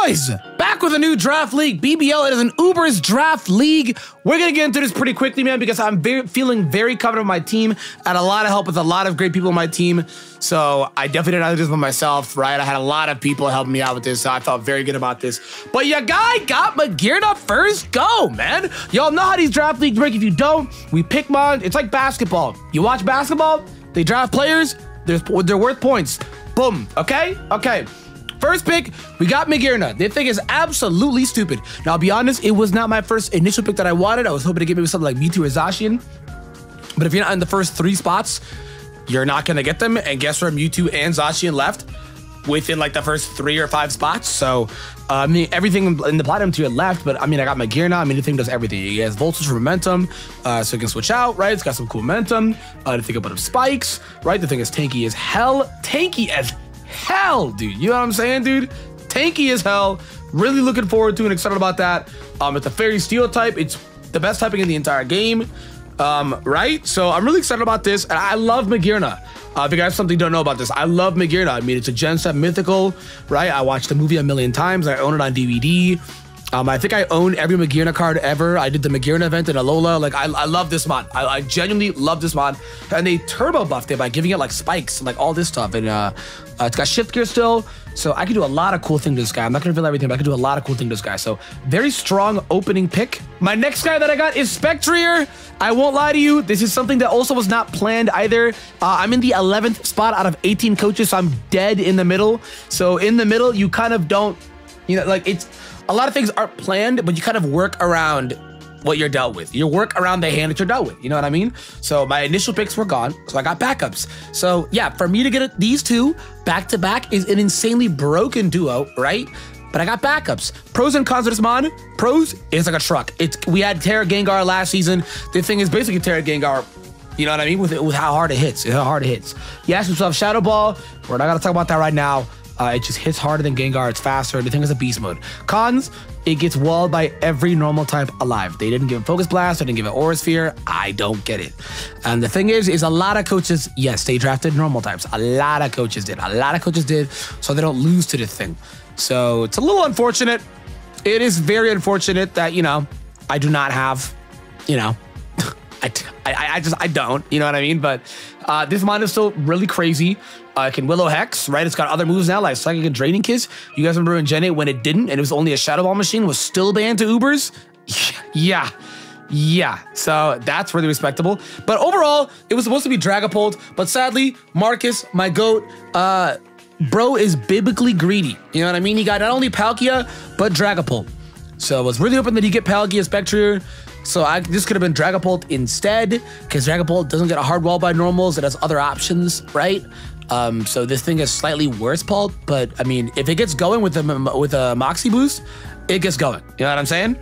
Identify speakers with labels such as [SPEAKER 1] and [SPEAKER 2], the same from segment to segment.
[SPEAKER 1] boys, back with a new draft league. BBL, it is an Uber's draft league. We're gonna get into this pretty quickly, man, because I'm feeling very confident with my team. I had a lot of help with a lot of great people on my team. So I definitely didn't do this by myself, right? I had a lot of people helping me out with this, so I felt very good about this. But your guy got Magirna first go, man. Y'all know how these draft leagues work. If you don't, we pick mods. It's like basketball. You watch basketball, they draft players, they're worth points. Boom, okay? Okay. First pick, we got Magirna. This thing is absolutely stupid. Now, I'll be honest, it was not my first initial pick that I wanted. I was hoping to get maybe something like Mewtwo or Zacian. But if you're not in the first 3 spots, you're not going to get them. And guess where Mewtwo and Zacian left? Within like the first 3 or 5 spots. So, I mean, everything in the platinum tier left. But I mean, I got Magirna. I mean, the thing does everything. It has voltage for momentum. So it can switch out, right? It's got some cool momentum. The thing about spikes, right? The thing is tanky as hell. Tanky as hell, dude. You know what I'm saying, dude? Tanky as hell. Really looking forward to and excited about that. It's a fairy steel type. It's the best typing in the entire game, right? So I'm really excited about this, and I love Magirna. If you guys something don't know about this, I love Magirna. I mean, it's a Gen 7 mythical, right? I watched the movie a million times. I own it on DVD. I think I own every Magirna card ever. I did the Magirna event in Alola. Like, I love this mod. I genuinely love this mod. And they turbo buffed it by giving it like spikes and like all this stuff. And it's got shift gear still. So I can do a lot of cool things to this guy. I'm not gonna reveal everything, but I can do a lot of cool things to this guy. So very strong opening pick. My next guy that I got is Spectre. I won't lie to you. This is something that also was not planned either. I'm in the 11th spot out of 18 coaches. So I'm dead in the middle. So in the middle, you kind of don't, you know, like it's, a lot of things aren't planned, but you kind of work around what you're dealt with. You work around the hand that you're dealt with. You know what I mean? So my initial picks were gone, so I got backups. So yeah, for me to get these 2 back to back is an insanely broken duo, right? But I got backups. Pros and cons of this mod. Pros, it's like a truck. We had Terra Gengar last season. The thing is basically Terra Gengar. You know what I mean? With how hard it hits. How hard it hits. Yes, we still have Shadow Ball. We're not gonna talk about that right now. It just hits harder than Gengar. It's faster. The thing is a beast mode. Cons, it gets walled by every normal type alive. They didn't give it Focus Blast. They didn't give it Aura Sphere. I don't get it. And the thing is a lot of coaches, yes, they drafted normal types. A lot of coaches did. A lot of coaches did, so they don't lose to this thing. So it's a little unfortunate. It is very unfortunate that, you know, I do not have, you know, I don't, you know what I mean? But this mod is still really crazy. It can Willow Hex, right? It's got other moves now, like Psychic and Draining Kiss. You guys remember in Gen 8 when it didn't, and it was only a Shadow Ball machine, was still banned to Ubers? Yeah. So that's really respectable. But overall, it was supposed to be Dragapult, but sadly, Marcus, my GOAT, bro is biblically greedy. You know what I mean? He got not only Palkia, but Dragapult. So I was really hoping that he get Palkia, Spectre. So this could have been Dragapult instead, because Dragapult doesn't get a hard wall by normals. It has other options, right? So this thing is slightly worse, Paul. But I mean, if it gets going with a Moxie boost, it gets going. You know what I'm saying?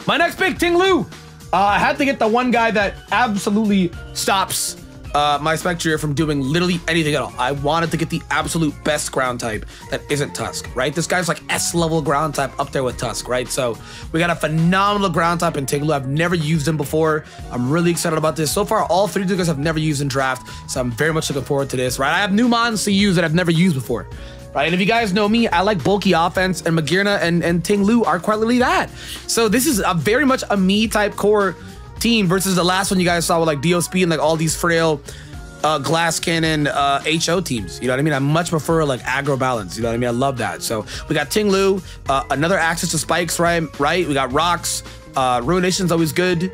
[SPEAKER 1] My next pick, Ting-Lu. I had to get the one guy that absolutely stops my Spectre from doing literally anything at all. I wanted to get the absolute best ground type that isn't Tusk, right? This guy's like S-level ground type up there with Tusk, right? So we got a phenomenal ground type in Ting-Lu. I've never used him before. I'm really excited about this. So far, all 3 of these guys I've never used in draft, so I'm very much looking forward to this, right? I have new mons to use that I've never used before, right? And if you guys know me, I like bulky offense, and Magirna and Ting-Lu are quite literally that. So this is a very much a me-type core team versus the last one you guys saw with like DOSP and like all these frail glass cannon HO teams. You know what I mean? I much prefer like aggro balance. You know what I mean? I love that. So we got Ting-Lu, another access to spikes, right? We got rocks. Ruination's always good.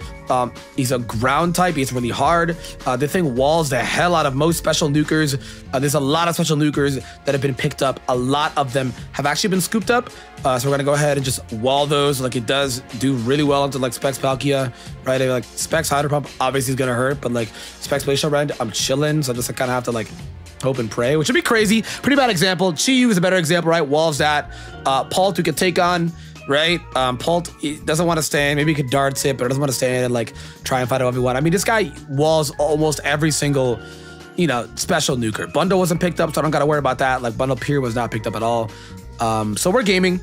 [SPEAKER 1] He's a ground type. He's really hard. The thing walls the hell out of most special nukers. There's a lot of special nukers that have been picked up. A lot of them have actually been scooped up. So we're gonna go ahead and just wall those. Like it does do really well into like Specs Palkia, right? Like Specs Hydro Pump obviously is gonna hurt, but like Specs Glacial Rend, I'm chilling. So I just kind of have to like hope and pray, which would be crazy. Pretty bad example. Chi-Yu is a better example, right? Walls that. Palt we could take on. Right? Palt doesn't want to stand. Maybe he could darts it, but it doesn't want to stand and like try and fight it 1v1. I mean, this guy walls almost every single, you know, special nuker. Bundle wasn't picked up, so I don't got to worry about that. Like Bundle Pier was not picked up at all. So we're gaming.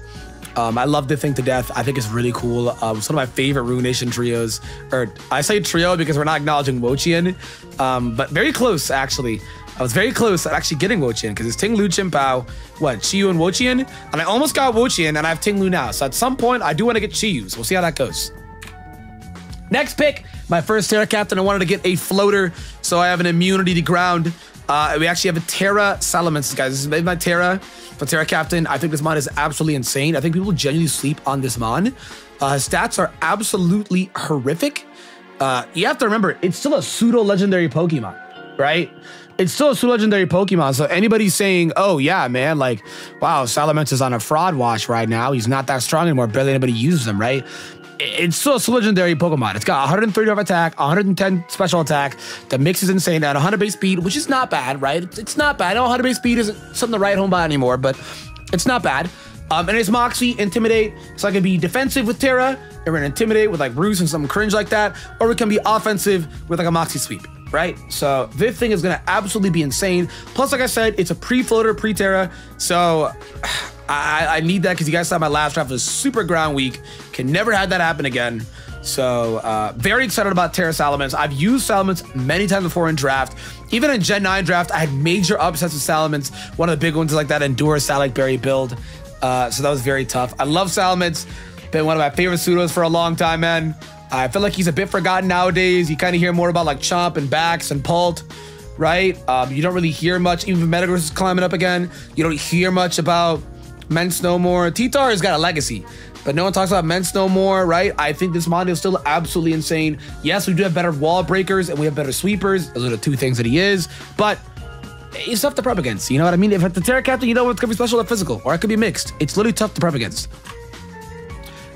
[SPEAKER 1] I love the thing to death. I think it's really cool. It's one of my favorite Ruination trios. Or I say trio because we're not acknowledging Wochian, but very close actually. I was very close at actually getting Wo-Chien because it's Ting Lu, Chien Pao, what, Chi-Yu and Wo-Chien? And I almost got Wo-Chien and I have Ting Lu now. So at some point, I do want to get Chi-Yu. So we'll see how that goes. Next pick, my first Terra Captain. I wanted to get a floater, so I have an immunity to ground. We actually have a Terra Salamander, guys. This is my Terra for Terra Captain. I think this mod is absolutely insane. I think people genuinely sleep on this mod. His stats are absolutely horrific. You have to remember, it's still a pseudo-legendary Pokemon, right? It's still a pseudo-legendary Pokemon, so anybody saying, oh, yeah, man, like, wow, Salamander's on a fraud wash right now. He's not that strong anymore. Barely anybody uses him, right? It's still a legendary Pokemon. It's got 130 of attack, 110 special attack. The mix is insane at 100 base speed, which is not bad, right? It's not bad. I know 100 base speed isn't something to write home about anymore, but it's not bad. And it's Moxie, Intimidate, so I can be defensive with Terra, and we're gonna Intimidate with like Roost and something cringe like that, or we can be offensive with like a Moxie Sweep, right? So this thing is gonna absolutely be insane. Plus, like I said, it's a pre-floater, pre-Terra, so I need that because you guys saw my last draft was super ground weak. Can never have that happen again. So very excited about Terra Salamence. I've used Salamence many times before in draft. Even in Gen 9 draft, I had major upsets with Salamence. One of the big ones is like that Endure Salic Berry build. So that was very tough. I love Salamence. Been one of my favorite pseudos for a long time, man. I feel like he's a bit forgotten nowadays. You kind of hear more about like Chomp and Bax and Pult, right? You don't really hear much. Even Metagross is climbing up again. You don't hear much about Mence no more. T-Tar has got a legacy, but no one talks about Mence no more, right? I think this mod is still absolutely insane. Yes, we do have better wall breakers and we have better sweepers. Those are the two things that he is, but it's tough to prep against. You know what I mean? If it's the Terra Captain, you know it's gonna be special or physical, or it could be mixed. It's literally tough to prep against.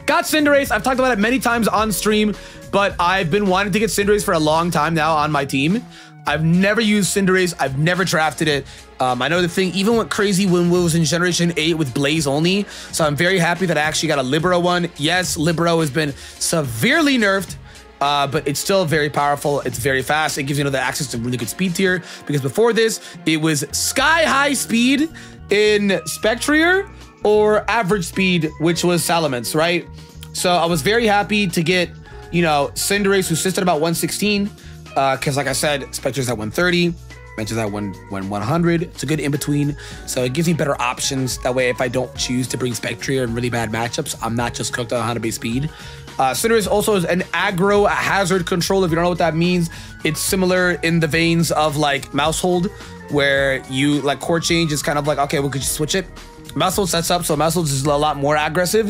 [SPEAKER 1] Got Cinderace. I've talked about it many times on stream, but I've been wanting to get Cinderace for a long time now on my team. I've never used Cinderace. I've never drafted it. I know the thing even went crazy when it was in Generation 8 with Blaze only. So I'm very happy that I actually got a Libero one. Yes, Libero has been severely nerfed, but it's still very powerful. It's very fast. It gives you another access to really good speed tier because before this, it was sky high speed in Spectre or average speed, which was Salamence, right? So I was very happy to get, you know, Cinderace, who sits at about 116. Because like I said, Spectre's at 130, Mentor's at 100. It's a good in-between. So it gives me better options. That way, if I don't choose to bring Spectre in really bad matchups, I'm not just cooked on 100 base speed. Cinderace also is an aggro hazard control. If you don't know what that means, it's similar in the veins of like Mousehold, where you like core change is kind of like, okay, we could just switch it. Mousehold sets up, so Mousehold is a lot more aggressive.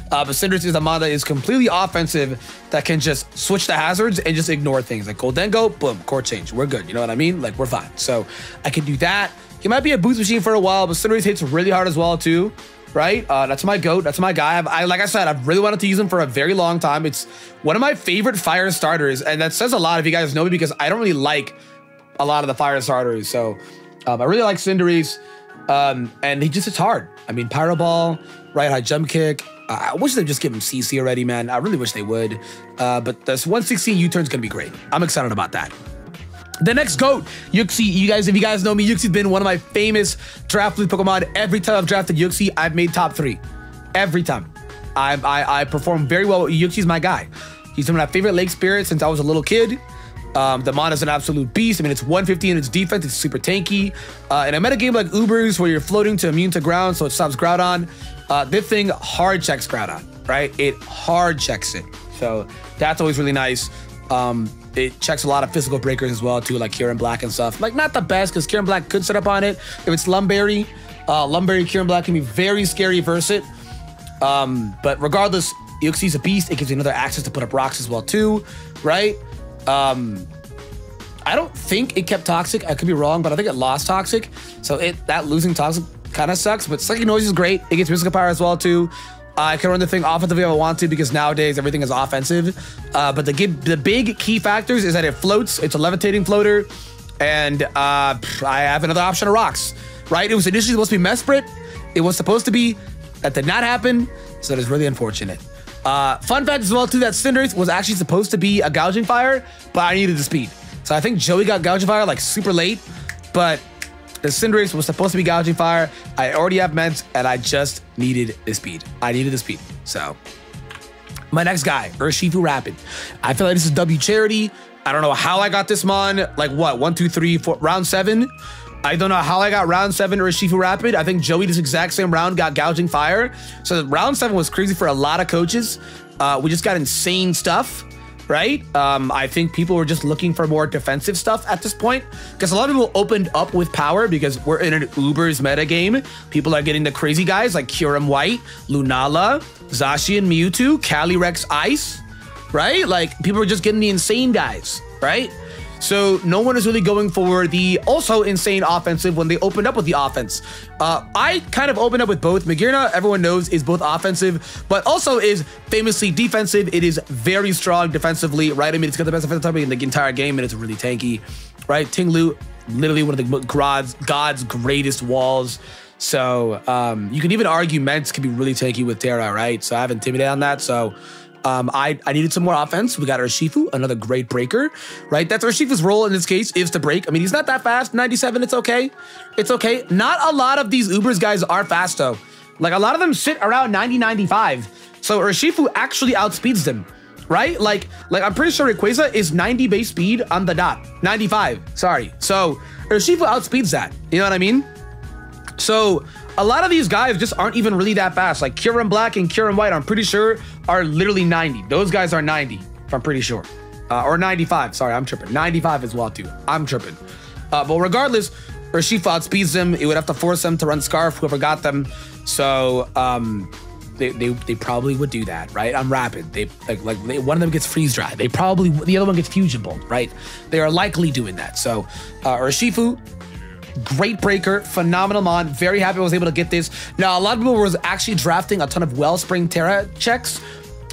[SPEAKER 1] But Cinderace is a mod that is completely offensive that can just switch the hazards and just ignore things. Like Goldengo, boom, core change. We're good. You know what I mean? Like, we're fine. So I can do that. He might be a boost machine for a while, but Cinderace hits really hard as well, too. Right? That's my GOAT. That's my guy. Like I said, I've really wanted to use him for a very long time. It's one of my favorite fire starters, and that says a lot if you guys know me because I don't really like a lot of the fire starters. So I really like Cinderace. And he just hits hard. I mean, Pyro Ball, right high jump kick. I wish they'd just give him CC already, man. I really wish they would. But this 116 U-turn is gonna be great. I'm excited about that. The next GOAT, Yuxie. If you guys know me, Yuxie's been one of my famous draft league Pokemon. Every time I've drafted Yuxie, I've made top 3. Every time. I perform very well. Yuxie's my guy. He's one of my favorite lake spirits since I was a little kid. The mod is an absolute beast. I mean, it's 150 in its defense. It's super tanky. In a metagame like Ubers, where you're floating to immune to ground, so it stops Groudon, this thing hard checks Groudon, right? It hard checks it. So that's always really nice. It checks a lot of physical breakers as well, too, like Kieran Black and stuff. Like, not the best, because Kieran Black could set up on it. If it's Lumberry, Kieran Black can be very scary versus it. But regardless, Yuxie's a beast. It gives you another access to put up rocks as well, too, right? I don't think it kept Toxic. I could be wrong, but I think it lost Toxic. So that losing Toxic kind of sucks, but Psychic Noise is great. It gets Mystical Power as well, too. I can run the thing offensively if I want to because nowadays everything is offensive. But the big key factors is that it floats. It's a levitating floater. And I have another option of rocks, right? It was initially supposed to be Mesprit. It was supposed to be. That did not happen. So that is really unfortunate. Fun fact as well, too, that Cinderace was actually supposed to be a Gouging Fire, but I needed the speed. So I think Joey got Gouging Fire like super late, but the Cinderace was supposed to be Gouging Fire. I already have meds, and I just needed the speed. I needed the speed. So my next guy, Urshifu Rapid. I feel like this is W charity. I don't know how I got this mon. Like what? 1, 2, 3, 4, round 7. I don't know how I got round 7 Urshifu Rapid. I think Joey this exact same round got Gouging Fire. So round 7 was crazy for a lot of coaches. We just got insane stuff, right? I think people were just looking for more defensive stuff at this point because a lot of people opened up with power because we're in an Ubers meta game. People are getting the crazy guys like Kyurem White, Lunala, Zacian Mewtwo, Calyrex Ice, right? Like people are just getting the insane guys, right? So no one is really going for the also insane offensive when they opened up with the offense. I kind of opened up with both. Magearna, everyone knows, is both offensive, but also is famously defensive. It is very strong defensively, right? I mean, it's got the best defensive typing in the entire game, and it's really tanky, right? Tinglu, literally one of the God's greatest walls. So you can even argue Ments can be really tanky with Terra, right? So I have Intimidate on that. So I needed some more offense. We got Urshifu, another great breaker, right? That's Urshifu's role in this case, is to break. I mean, he's not that fast. 97, it's okay. It's okay. Not a lot of these Ubers guys are fast though. Like a lot of them sit around 90, 95. So Urshifu actually outspeeds them, right? Like I'm pretty sure Rayquaza is 90 base speed on the dot. 95, sorry. So Urshifu outspeeds that, you know what I mean? So a lot of these guys just aren't even really that fast. Like Kyurem Black and Kyurem White, I'm pretty sure, are literally 90. Those guys are 90, if I'm pretty sure. Or 95, sorry, I'm tripping. 95 as well, too. I'm tripping. But regardless, Urshifu outspeeds them. It would have to force them to run Scarf, whoever got them. So they probably would do that, right? I'm rapid. One of them gets Freeze Dry. The other one gets Fusion Bolt, right? They are likely doing that. So Urshifu, great breaker, phenomenal mon. Very happy I was able to get this. Now, a lot of people was actually drafting a ton of Wellspring Terra checks.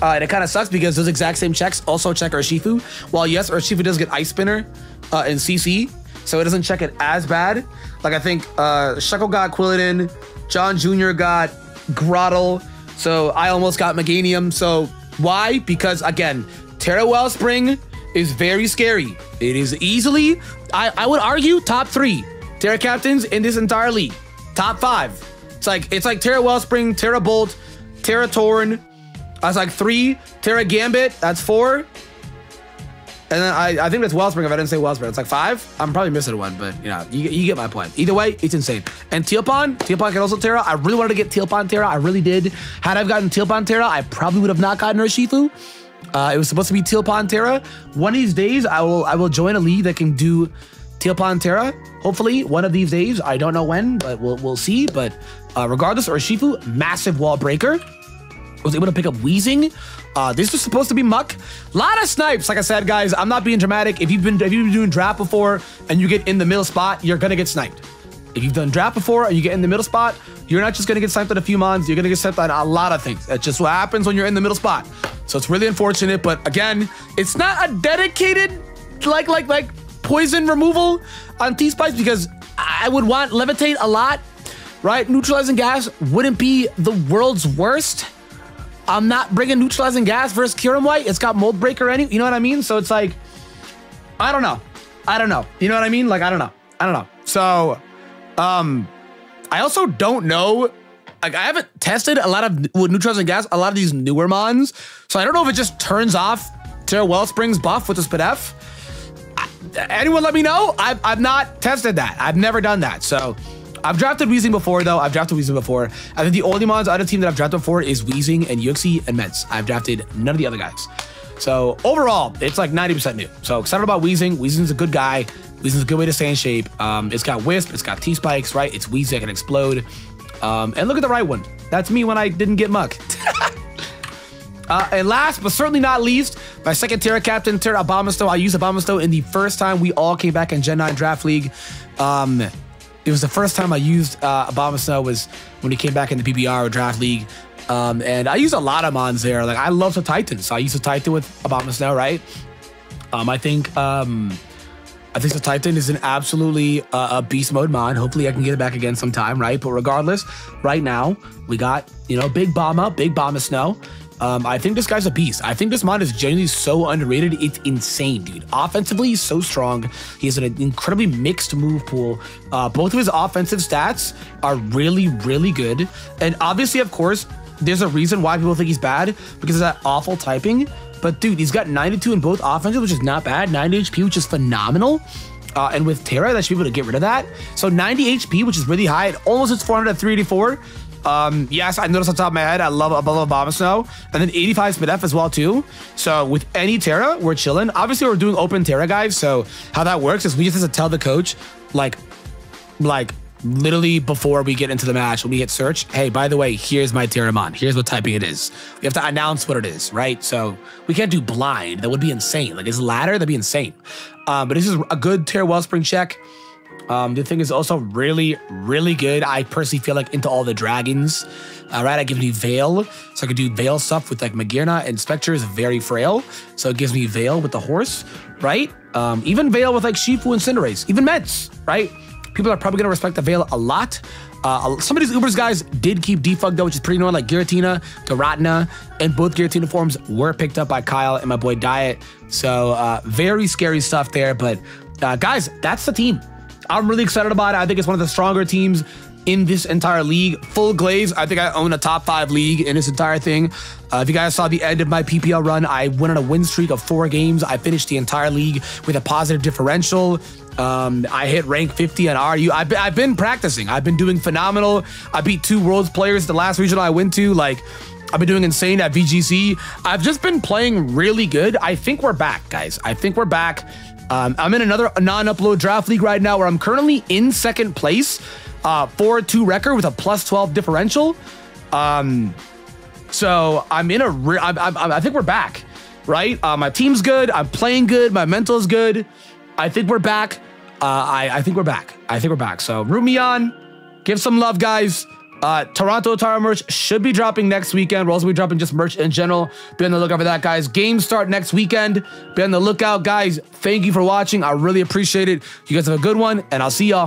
[SPEAKER 1] And it kind of sucks because those exact same checks also check Urshifu. While yes, Urshifu does get Ice Spinner in CC, so it doesn't check it as bad. Like I think Shuckle got Quilladin, John Jr. got Grottle, so I almost got Meganium. So why? Because again, Terra Wellspring is very scary. It is easily, I would argue, top 3 Terra captains in this entire league. Top 5. It's like Terra Wellspring, Terra Bolt, Terra Torn. That's like 3. Terra Gambit, that's 4. And then I think that's Wellspring if I didn't say Wellspring. It's like 5. I'm probably missing one, but you know, you get my point. Either way, it's insane. And Tealpon can also Terra. I really wanted to get Tealpon Terra. I really did. Had I gotten Tealpon Terra, I probably would have not gotten Urshifu. It was supposed to be Tealpon Terra. One of these days, I will join a league that can do Tealpon Terra. Hopefully, one of these days. I don't know when, but we'll see. But regardless, Urshifu, massive wall breaker. Was able to pick up Weezing. This was supposed to be Muck. A lot of snipes. Like I said, guys, I'm not being dramatic. If you've been doing draft before and you get in the middle spot, you're gonna get sniped. If you've done draft before and you get in the middle spot, you're not just gonna get sniped on a few mons. You're gonna get sniped on a lot of things. That's just what happens when you're in the middle spot. So it's really unfortunate. But again, it's not a dedicated like poison removal on T-Spice because I would want Levitate a lot, right? Neutralizing gas wouldn't be the world's worst. I'm not bringing neutralizing gas versus Kyurem White. It's got mold breaker you know what I mean? So it's like, I don't know. You know what I mean? Like, I don't know. So, I also don't know. Like, I haven't tested a lot of with neutralizing gas, a lot of these newer mons. So I don't know if it just turns off Terra Wellspring's buff with the Spadef. Anyone let me know? I've not tested that. I've never done that. So I've drafted Weezing before, though. I think the only mons out of the team that I've drafted before is Weezing and Yuxie and Mets. I've drafted none of the other guys. So overall, it's like 90% new. So excited about Weezing. Weezing's a good guy. Weezing's a good way to stay in shape. It's got Wisp. It's got T-Spikes, right? It's Weezing that can explode. And look at the right one. That's me when I didn't get Muck. And last, but certainly not least, my second Terra captain, Terra Abomasnow. I used Abomasnow in the first time we all came back in Gen 9 Draft League. It was the first time I used Abomasnow was when he came back in the PBR Draft League. And I used a lot of mons there. Like, I love the Titan, so I used the Titan with Abomasnow, right? I think the Titan is an absolutely a beast mode mon. Hopefully I can get it back again sometime, right? But regardless, right now, we got, you know, Big Abomasnow. I think this guy's a beast. I think this mod is genuinely so underrated. It's insane, dude. Offensively, he's so strong. He has an incredibly mixed move pool. Both of his offensive stats are really, really good. And obviously, of course, there's a reason why people think he's bad because of that awful typing. But dude, he's got 92 in both offensive, which is not bad. 90 HP, which is phenomenal. And with Terra, that should be able to get rid of that. So 90 HP, which is really high. It almost hits 400 at 384. Yes, I noticed on top of my head, I love Bomb Snow. And then 85 Speed F as well, too. So with any Terra, we're chilling. Obviously, we're doing open Terra, guys. So how that works is we just have to tell the coach, like literally before we get into the match, when we hit search, hey, by the way, here's my Terramon. Here's what typing it is. We have to announce what it is, right? So we can't do blind. That would be insane. Like, is ladder? That'd be insane. But this is a good Terra Wellspring check. The thing is also really, really good. I personally feel like into all the dragons. Right, I give me Veil. So I could do Veil stuff with like Magirna, and Spectre is very frail. So it gives me Veil with the horse, right? Even Veil with like Shifu and Cinderace, even Meds, right? People are probably going to respect the Veil a lot. Some of these Ubers guys did keep Defug though, which is pretty annoying, like Giratina, Giratina, and both Giratina forms were picked up by Kyle and my boy Diet. So very scary stuff there. But guys, that's the team. I'm really excited about it. I think it's one of the stronger teams in this entire league. Full glaze. I think I own a top 5 league in this entire thing. If you guys saw the end of my PPL run, I went on a win streak of 4 games. I finished the entire league with a positive differential. I hit rank 50 on RU. I've been practicing. I've been doing phenomenal. I beat 2 Worlds players the last regional I went to. Like, I've been doing insane at VGC. I've just been playing really good. I think we're back, guys. I think we're back. I'm in another non-upload draft league right now where I'm currently in 2nd place, 4-2 record with a +12 differential. So I'm in I think we're back, right? My team's good. I'm playing good. My mental's good. I think we're back. I think we're back. I think we're back. So root me on. Give some love, guys. Toronto Tara merch should be dropping next weekend. We'll also be dropping just merch in general. Be on the lookout for that, guys. Games start next weekend. Be on the lookout, guys. Thank you for watching. I really appreciate it. You guys have a good one, and I'll see y'all.